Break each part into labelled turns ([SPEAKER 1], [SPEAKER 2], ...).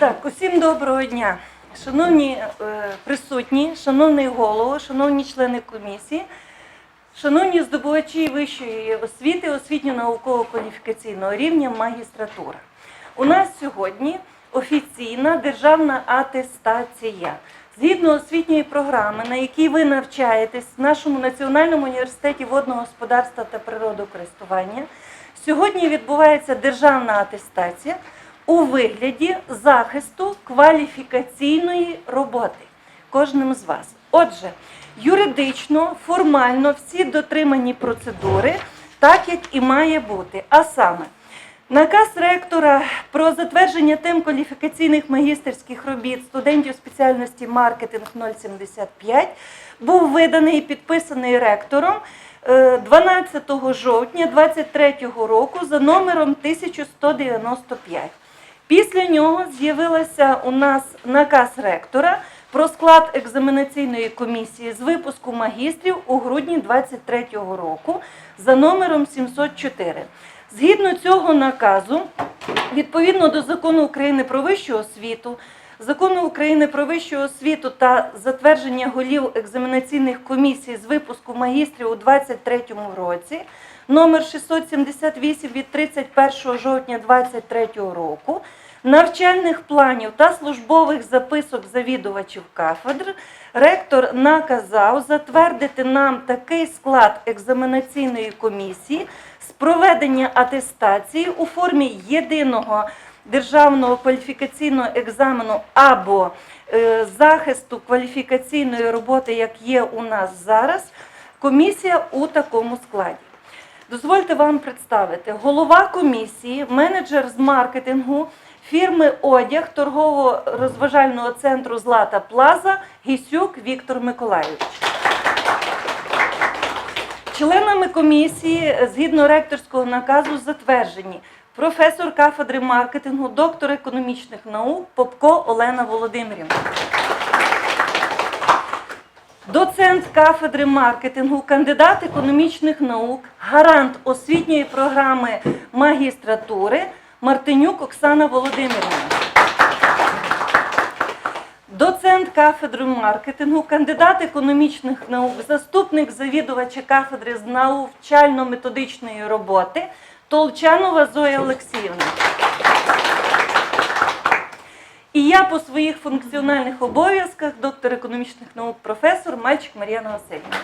[SPEAKER 1] Так, усім доброго дня. Шановні присутні, шановний голово, шановні члени комісії, шановні здобувачі вищої освіти, освітньо-науково-кваліфікаційного рівня магістратура. У нас сьогодні офіційна державна атестація. Згідно освітньої програми, на якій ви навчаєтесь в нашому Національному університеті водного господарства та природокористування, сьогодні відбувається державна атестація у вигляді захисту кваліфікаційної роботи кожним з вас. Отже, юридично, формально всі дотримані процедури, так як і має бути. А саме, наказ ректора про затвердження тем кваліфікаційних магістерських робіт студентів спеціальності маркетинг 075 був виданий і підписаний ректором 12 жовтня 2023 року за номером 1195. Після нього з'явився у нас наказ ректора про склад екзаменаційної комісії з випуску магістрів у грудні 2023 року за номером 704. Згідно цього наказу, відповідно до Закону України про вищу освіту, Закону України про вищу освіту та затвердження голів екзаменаційних комісій з випуску магістрів у 2023 році, номер 678 від 31 жовтня 2023 року, навчальних планів та службових записок завідувачів кафедр, ректор наказав затвердити нам такий склад екзаменаційної комісії з проведення атестації у формі єдиного державного кваліфікаційного екзамену або захисту кваліфікаційної роботи, як є у нас зараз, комісія у такому складі. Дозвольте вам представити. Голова комісії, менеджер з маркетингу фірми «Одяг» торгово-розважального центру «Злата Плаза» Гісюк Віктор Миколайович. Членами комісії, згідно ректорського наказу, затверджені професор кафедри маркетингу, доктор економічних наук Попко Олена Володимирівна. Доцент кафедри маркетингу, кандидат економічних наук, гарант освітньої програми магістратури Мартинюк Оксана Володимирівна. Доцент кафедри маркетингу, кандидат економічних наук, заступник завідувача кафедри з навчально-методичної роботи Толчанова Зоя Олексіївна. І я по своїх функціональних обов'язках, доктор економічних наук, професор Мальчик Мар'яна Васильівна.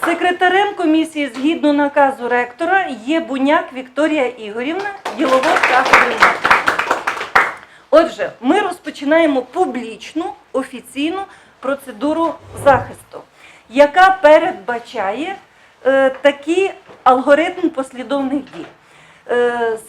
[SPEAKER 1] Секретарем комісії, згідно наказу ректора, є Буняк Вікторія Ігорівна, діловод кафедри маркетингу. Отже, ми розпочинаємо публічну, офіційну процедуру захисту, яка передбачає такий алгоритм послідовних дій.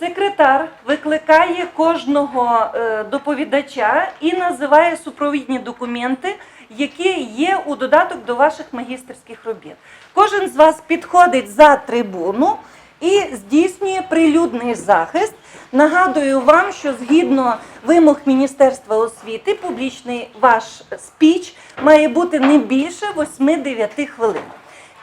[SPEAKER 1] Секретар викликає кожного доповідача і називає супровідні документи, які є у додаток до ваших магістерських робіт. Кожен з вас підходить за трибуну і здійснює прилюдний захист. Нагадую вам, що згідно вимог Міністерства освіти, публічний ваш спіч має бути не більше 8-9 хвилин.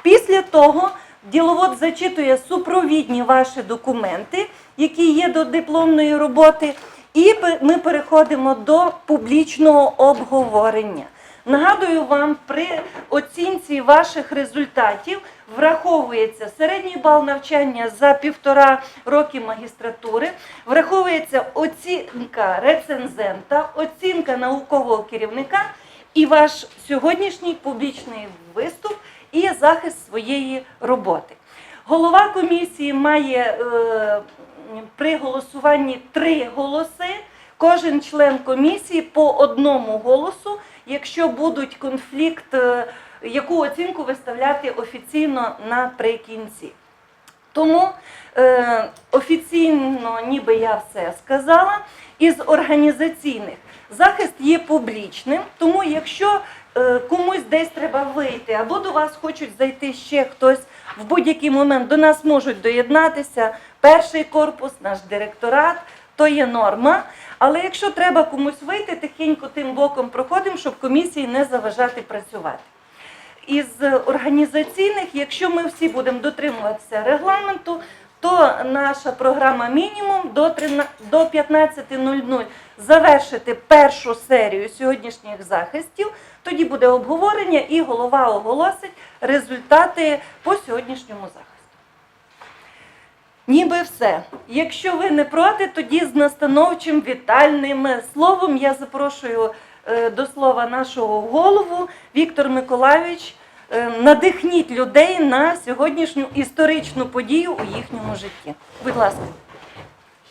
[SPEAKER 1] Після того діловод зачитує супровідні ваші документи, які є до дипломної роботи, і ми переходимо до публічного обговорення. Нагадую вам, при оцінці ваших результатів враховується середній бал навчання за 1,5 роки магістратури, враховується оцінка рецензента, оцінка наукового керівника і ваш сьогоднішній публічний виступ і захист своєї роботи. Голова комісії має при голосуванні 3 голоси, кожен член комісії по 1 голосу, якщо будуть конфлікт, яку оцінку виставляти офіційно наприкінці. Тому офіційно, ніби я все сказала, із організаційних захист є публічним, тому якщо комусь десь треба вийти, або до вас хочуть зайти ще хтось, в будь-який момент до нас можуть доєднатися перший корпус, наш директорат, то є норма. Але якщо треба комусь вийти, тихенько тим боком проходимо, щоб комісії не заважати працювати. Із організаційних, якщо ми всі будемо дотримуватися регламенту, то наша програма мінімум до 15:00 завершити першу серію сьогоднішніх захистів, тоді буде обговорення і голова оголосить результати по сьогоднішньому захисту. Ніби все. Якщо ви не проти, тоді з настановчим вітальним словом я запрошую до слова нашого голову. Віктор Миколайович, надихніть людей на сьогоднішню історичну подію у їхньому житті. Будь ласка.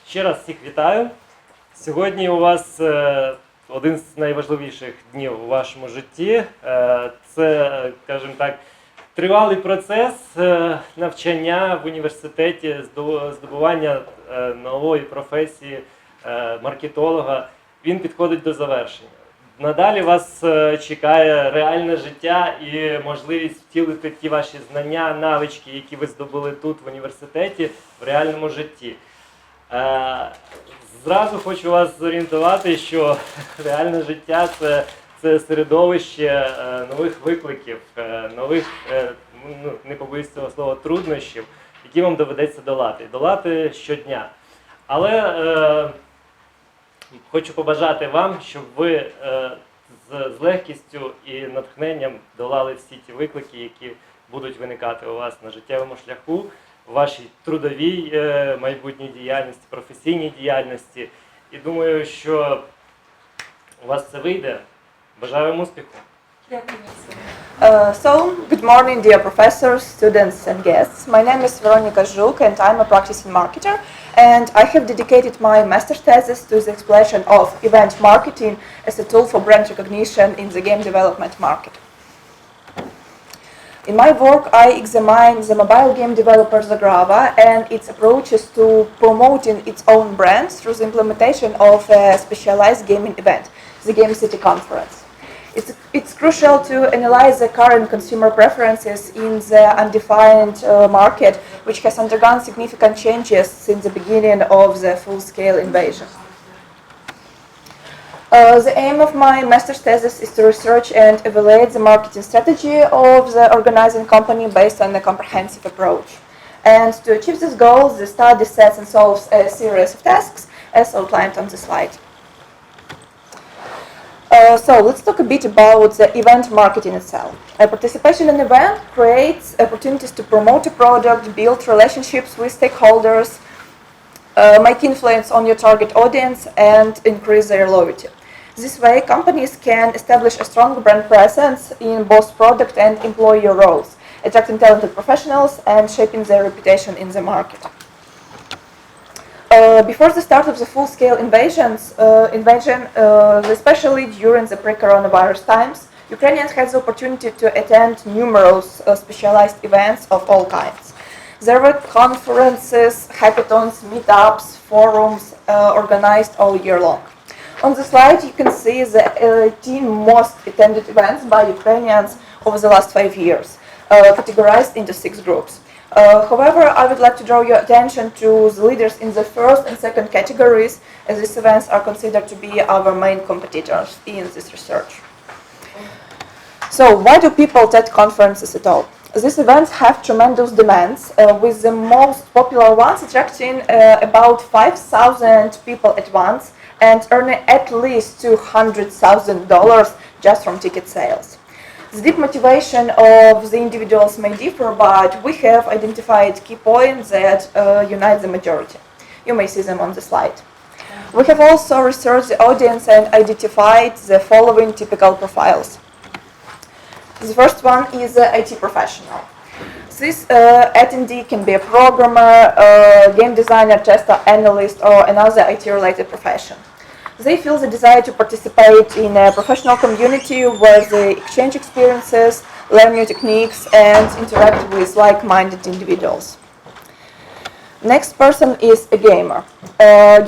[SPEAKER 2] Ще раз всіх вітаю. Сьогодні у вас один з найважливіших днів у вашому житті. Це, скажімо так, тривалий процес навчання в університеті, здобування нової професії маркетолога. Він підходить до завершення. Надалі вас чекає реальне життя і можливість втілити ті ваші знання, навички, які ви здобули тут в університеті, в реальному житті. Зразу хочу вас зорієнтувати, що реальне життя – це середовище нових викликів, нових, не побоюсь цього слова, труднощів, які вам доведеться долати щодня. Але хочу побажати вам, щоб ви з легкістю і натхненням долали всі ті виклики, які будуть виникати у вас на життєвому шляху, в вашій трудовій майбутній діяльності, професійній діяльності. І думаю, що у вас це вийде. Бажаю вам успіху.
[SPEAKER 3] So, good morning, dear professors, students and guests. My name is Veronica Zhuk and I'm a practicing marketer. And I have dedicated my master's thesis to the exploration of event marketing as a tool for brand recognition in the game development market. In my work, I examine the mobile game developer Zagrava and its approaches to promoting its own brand through the implementation of a specialized gaming event, the Game City Conference. It's crucial to analyze the current consumer preferences in the undefined market, which has undergone significant changes since the beginning of the full-scale invasion. The aim of my master's thesis is to research and evaluate the marketing strategy of the organizing company based on a comprehensive approach. And to achieve this goal, the study sets and solves a series of tasks as outlined on the slide. So let's talk a bit about the event marketing itself. Participation in an event creates opportunities to promote a product, build relationships with stakeholders, make influence on your target audience, and increase their loyalty. This way, companies can establish a strong brand presence in both product and employee roles, attracting talented professionals and shaping their reputation in the market. Before the start of the full-scale invasion, especially during the pre-coronavirus times, Ukrainians had the opportunity to attend numerous specialized events of all kinds. There were conferences, hackathons, meetups, forums organized all year long. On the slide, you can see the 18 most attended events by Ukrainians over the last 5 years, categorized into 6 groups. However, I would like to draw your attention to the leaders in the first and second categories, as these events are considered to be our main competitors in this research. So, why do people attend conferences at all? These events have tremendous demands, with the most popular ones attracting about 5,000 people at once and earning at least $200,000 just from ticket sales. The deep motivation of the individuals may differ, but we have identified key points that unite the majority. You may see them on the slide. We have also researched the audience and identified the following typical profiles. The first one is an IT professional. This attendee can be a programmer, game designer, tester, analyst, or another IT-related profession. They feel the desire to participate in a professional community where they exchange experiences, learn new techniques, and interact with like-minded individuals. Next person is a gamer.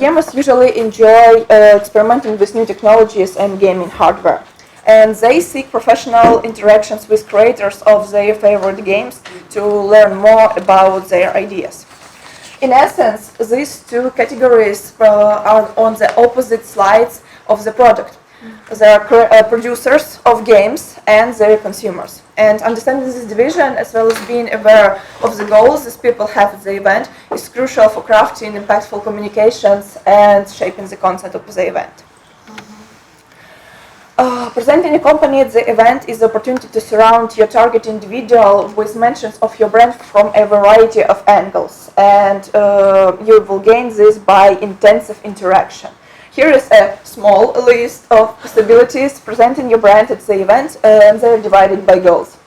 [SPEAKER 3] Gamers usually enjoy experimenting with new technologies and gaming hardware. And they seek professional interactions with creators of their favorite games to learn more about their ideas. In essence, these two categories are on the opposite sides of the product. There are producers of games and their consumers. And understanding this division, as well as being aware of the goals these people have at the event, is crucial for crafting impactful communications and shaping the content of the event. Presenting a company at the event is the opportunity to surround your target individual with mentions of your brand from a variety of angles, and you will gain this by intensive interaction. Here is a small list of possibilities presenting your brand at the event, and they're divided by goals.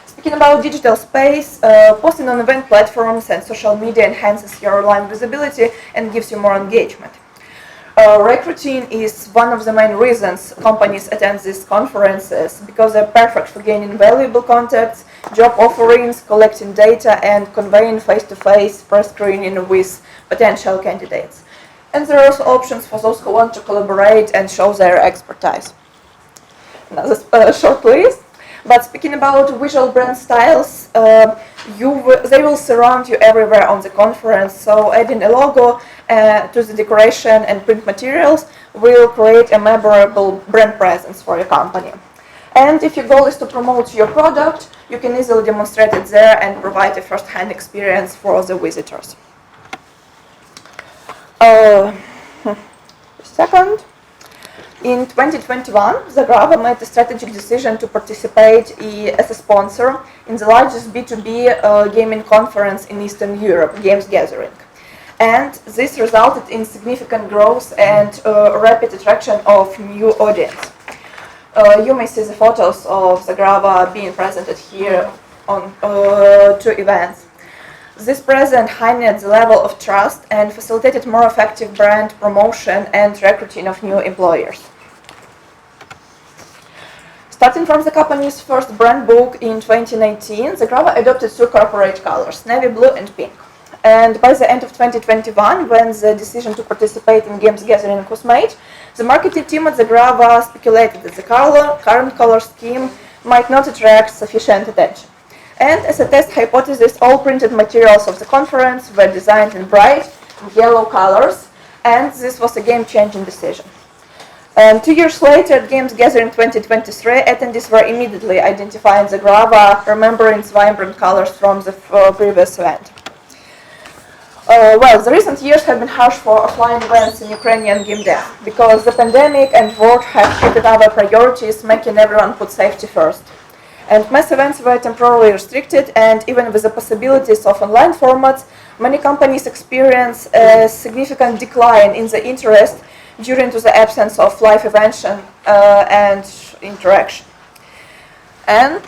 [SPEAKER 3] Speaking about digital space, posting on event platforms and social media enhances your online visibility and gives you more engagement. Recruiting is one of the main reasons companies attend these conferences, because they're perfect for gaining valuable contacts, job offerings, collecting data, and conveying face-to-face pre-screening with potential candidates. And there are also options for those who want to collaborate and show their expertise. Another short list. But speaking about visual brand styles, they will surround you everywhere on the conference. So adding a logo to the decoration and print materials will create a memorable brand presence for your company. And if your goal is to promote your product, you can easily demonstrate it there and provide a first-hand experience for the visitors. Second, in 2021, Zagrava made a strategic decision to participate as a sponsor in the largest B2B gaming conference in Eastern Europe, Games Gathering. And this resulted in significant growth and rapid attraction of new audience. You may see the photos of Zagrava being presented here on two events. This present heightened the level of trust and facilitated more effective brand promotion and recruiting of new employers. Starting from the company's first brand book in 2019, Zagrava adopted two corporate colors, navy blue and pink. And by the end of 2021, when the decision to participate in Games Gathering was made, the marketing team at Zagrava speculated that the current color scheme might not attract sufficient attention. And as a test hypothesis, all printed materials of the conference were designed in bright yellow colors, and this was a game-changing decision. 2 years later, at Games Gathering 2023, attendees were immediately identifying Zagrava, remembering its vibrant colors from the previous event. The recent years have been harsh for offline events in Ukrainian game dev, because the pandemic and war have shifted our priorities, making everyone put safety first. And mass events were temporarily restricted, and even with the possibilities of online formats, many companies experience a significant decline in the interest due to the absence of live events and interaction. And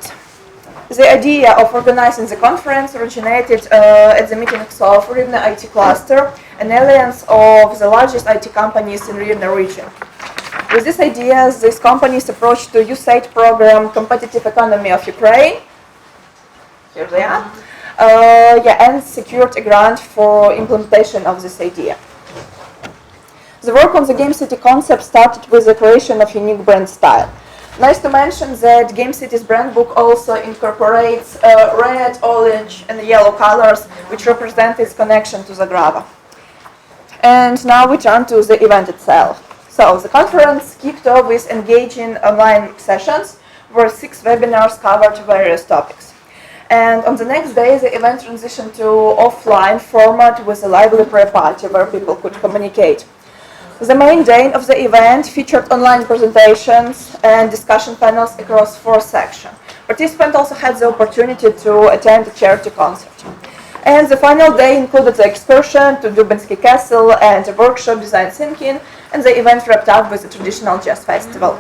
[SPEAKER 3] the idea of organizing the conference originated at the meetings of Rivne IT Cluster, an alliance of the largest IT companies in Rivne region. With this idea, these companies approached the USAID program Competitive Economy of Ukraine, here they are, and secured a grant for implementation of this idea. The work on the Game City concept started with the creation of unique brand style. Nice to mention that Game City's brand book also incorporates red, orange, and yellow colors, which represent its connection to Zagrava. And now we turn to the event itself. So the conference kicked off with engaging online sessions, where 6 webinars covered various topics. And on the next day, the event transitioned to offline format with a lively pre-party where people could communicate. The main day of the event featured online presentations and discussion panels across 4 sections. Participants also had the opportunity to attend a charity concert. And the final day included the excursion to Dubensky Castle and a workshop design thinking, and the event wrapped up with a traditional jazz festival.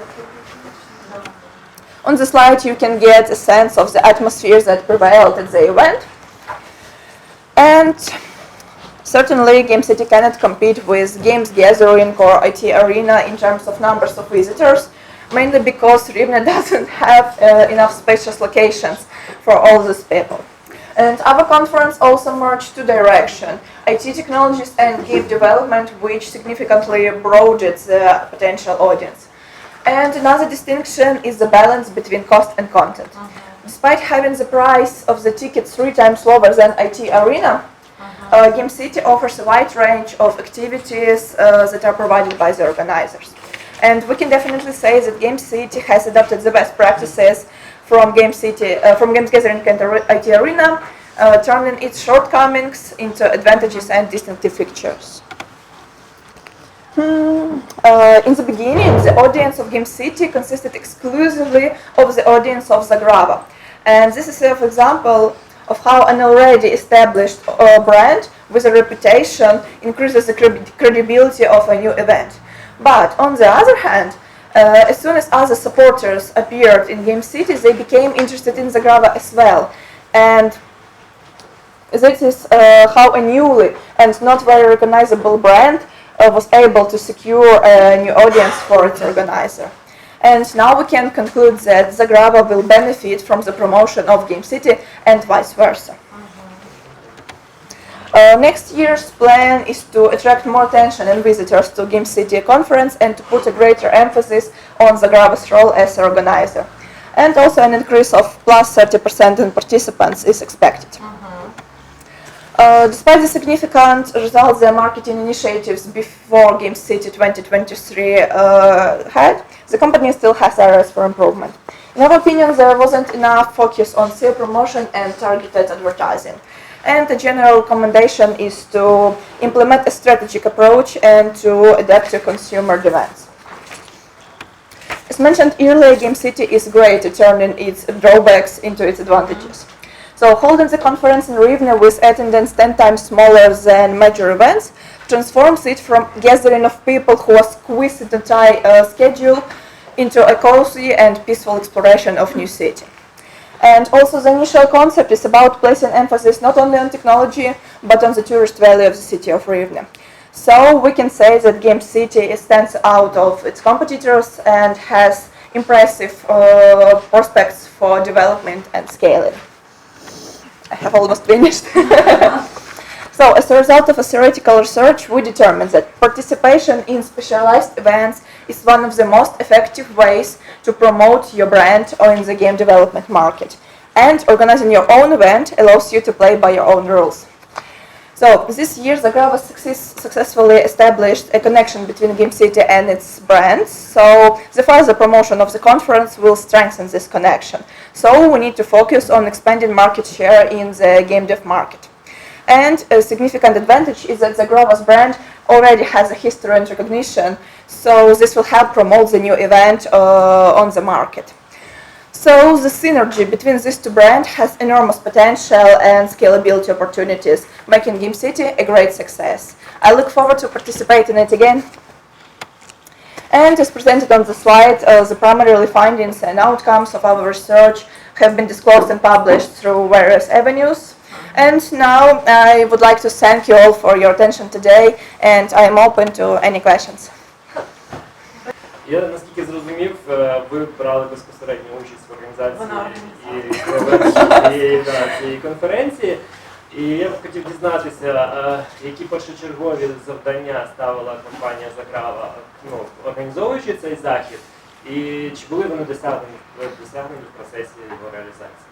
[SPEAKER 3] On the slide you can get a sense of the atmosphere that prevailed at the event. And certainly Game City cannot compete with Games Gathering or IT Arena in terms of numbers of visitors, mainly because Rivne doesn't have enough spacious locations for all these people. And our conference also merged 2 directions, IT technologies and game development, which significantly broadened the potential audience. And another distinction is the balance between cost and content. Despite having the price of the ticket 3 times lower than IT Arena, Game City offers a wide range of activities that are provided by the organizers. And we can definitely say that Game City has adopted the best practices from Games Gathering and IT Arena, turning its shortcomings into advantages and distinctive features. In the beginning, the audience of Game City consisted exclusively of the audience of Zagrava. And this is an example of how an already established brand with a reputation increases the credibility of a new event. But on the other hand, as soon as other supporters appeared in Game City, they became interested in Zagrava as well. And this is how a newly and not very recognizable brand was able to secure a new audience for its organizer. And now we can conclude that Zagrava will benefit from the promotion of Game City and vice versa. Next year's plan is to attract more attention and visitors to Game City conference and to put a greater emphasis on Zagrava's role as an organizer. And also an increase of plus 30% in participants is expected. Despite the significant results the marketing initiatives before Game City 2023 had, the company still has areas for improvement. In our opinion, there wasn't enough focus on SEO promotion and targeted advertising. And the general recommendation is to implement a strategic approach and to adapt to consumer demands. As mentioned earlier, Game City is great at turning its drawbacks into its advantages. So holding the conference in Rivne with attendance 10 times smaller than major events transforms it from gathering of people who are squeezed into a tight schedule into a cozy and peaceful exploration of new city. And also the initial concept is about placing emphasis not only on technology, but on the tourist value of the city of Rivne. So we can say that Game City stands out of its competitors and has impressive prospects for development and scaling. I have almost finished. So as a result of a theoretical research, we determined that participation in specialized events is one of the most effective ways to promote your brand or in the game development market. And organizing your own event allows you to play by your own rules. So this year, Zagrava successfully established a connection between Game City and its brands. So the further promotion of the conference will strengthen this connection. So we need to focus on expanding market share in the game dev market. And a significant advantage is that Zagrava's brand already has a history and recognition. So this will help promote the new event on the market. So the synergy between these two brands has enormous potential and scalability opportunities, making Game City a great success. I look forward to participating in it again. And as presented on the slide, the primary findings and outcomes of our research have been disclosed and published through various avenues. And now I would like to thank you all for your attention today, and I am open to any questions.
[SPEAKER 2] Я наскільки зрозумів, ви брали безпосередню участь в організації цієї конференції. І я б хотів дізнатися, які першочергові завдання ставила компанія Zagrava, організовуючи цей захід, і чи були вони досягнені в процесі його реалізації?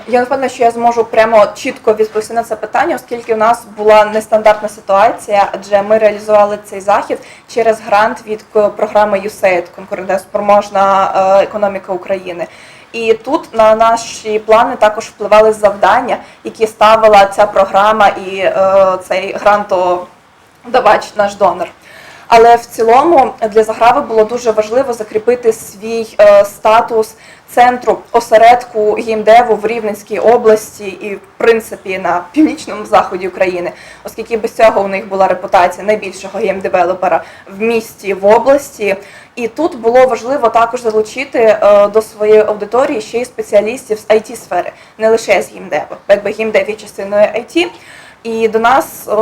[SPEAKER 3] Я не впевнена, що я зможу прямо чітко відповісти на це питання, оскільки у нас була нестандартна ситуація, адже ми реалізували цей захід через грант від програми USAID «Конкурентоспроможна економіка України». І тут на наші плани також впливали завдання, які ставила ця програма і цей грантодавач, наш донор. Але в цілому для Заграви було дуже важливо закріпити свій статус центру осередку геймдеву в Рівненській області і, в принципі, на північному заході України, оскільки без цього у них була репутація найбільшого геймдевелопера в місті, в області. І тут було важливо також залучити до своєї аудиторії ще й спеціалістів з IT-сфери, не лише з геймдеву. Якби геймдев є частиною IT, і у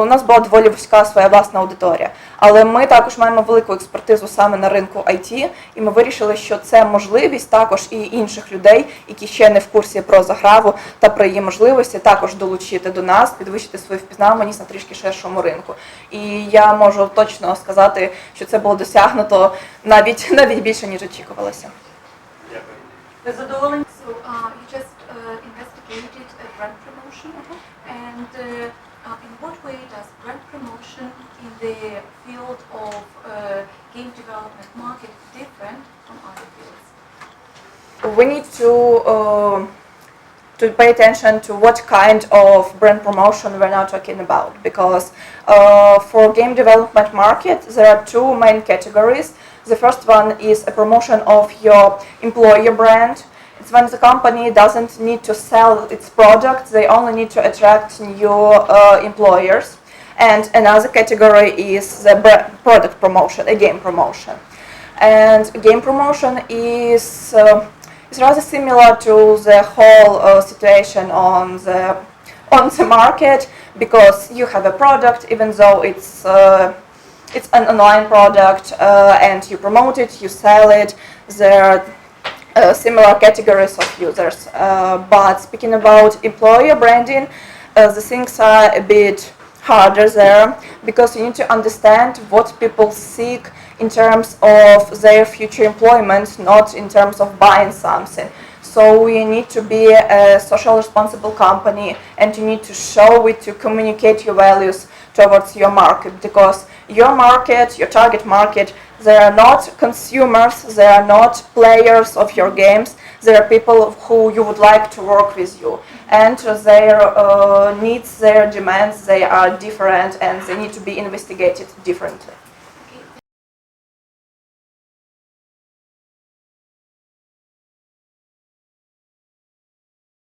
[SPEAKER 3] нас була доволі вузька своя власна аудиторія. Але ми також маємо велику експертизу саме на ринку IT, і ми вирішили, що це можливість також і інших людей, які ще не в курсі про Заграву та про її можливості, також долучити до нас, підвищити свою впізнаваність на трішки ширшому ринку. І я можу точно сказати, що це було досягнуто навіть більше, ніж очікувалося.
[SPEAKER 2] Дякую.
[SPEAKER 1] Ви задоволені?
[SPEAKER 4] So you just investigated brand promotion, and in what way does brand promotion in the field of game
[SPEAKER 3] we need to pay attention to what kind of brand promotion we're now talking about, because for game development market there are two main categories. The first one is a promotion of your employer brand. It's when the company doesn't need to sell its products, they only need to attract new employers. And another category is the product promotion, a game promotion. And game promotion is rather similar to the whole situation on the market, because you have a product, even though it's an online product, and you promote it, you sell it. There are similar categories of users. But speaking about employer branding, the things are a bit harder there, because you need to understand what people seek in terms of their future employment, not in terms of buying something. So you need to be a social responsible company, and you need to show it, to communicate your values towards your market, because your market, your target market, they are not consumers, they are not players of your games, they are people who you would like to work with you. And their needs, their demands, they are different, and they need to be investigated differently.